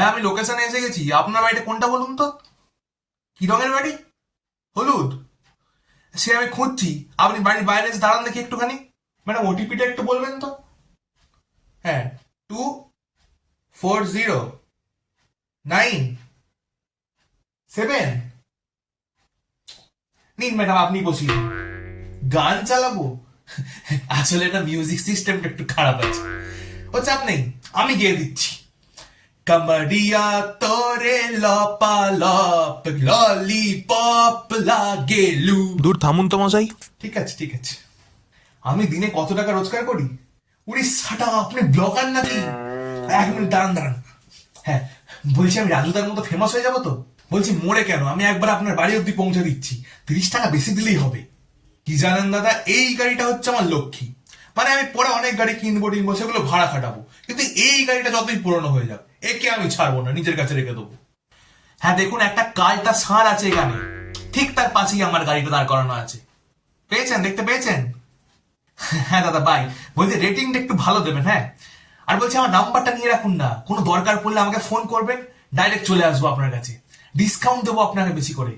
হ্যাঁ, আমি লোকেশনে এসে গেছি। আপনার বাড়িটা কোনটা বলুন তো? কি রঙের বাড়ি? হলুদ? সে আমি খুঁজছি। আপনি বাড়ির বাইরে এসে দাঁড়ান দেখি একটুখানি। ম্যাডাম, ওটিপিটা একটু বলবেন তো? হ্যাঁ, 24097। নিন ম্যাডাম, আপনি বসিয়ে দিন। গান চালাবো? আসলে এটা মিউজিক সিস্টেমটা একটু খারাপ আছে। ও চাপ নেই, আমি গিয়ে দিচ্ছি। कमरिया तोरे लपालप ললিপপ লাগেলু। দূর থামুন তো মশাই। ঠিক আছে, ঠিক আছে। আমি দিনে কত টাকা রোজগার করি? উড়ি সাটা, আপনি ব্লগার নাকি? 1 মিনিট দাঁড়ান দাঁড়ান। হ্যাঁ, বলছি আমি রাজুদার মতো ফেমাস হয়ে যাবো তো? বলছি মোড়ে কেন, আমি একবার আপনার বাড়ি অব্দি পৌঁছে দিচ্ছি। 30 টাকা বেশি দিলেই হবে। কি জানেন দাদা, এই গাড়িটা হচ্ছে আমার লক্ষ্মী। মানে আমি পরে অনেক গাড়ি কিনবো টিনবো, সেগুলো ভাড়া খাটাবো, কিন্তু এই গাড়িটা যতই পুরনো হয়ে যাক, একে আমি ছাড়বো না, নিজের কাছে রেখে দেবো। হ্যাঁ দেখুন, একটা কালটা ষাঁড় আছে এখানে, ঠিক তার পাশেই আমার গাড়িটা দাঁড় করানো আছে। পেয়েছেন, দেখতে পেয়েছেন? হ্যাঁ দাদা, বাই। বলছি রেটিংটা একটু ভালো দেবেন, হ্যাঁ। আর বলছি আমার নাম্বারটা নিয়ে রাখুন না, কোনো দরকার পড়লে আমাকে ফোন করবেন, ডাইরেক্ট চলে আসবো আপনার কাছে। ডিসকাউন্ট দেবো আপনাকে বেশি করে।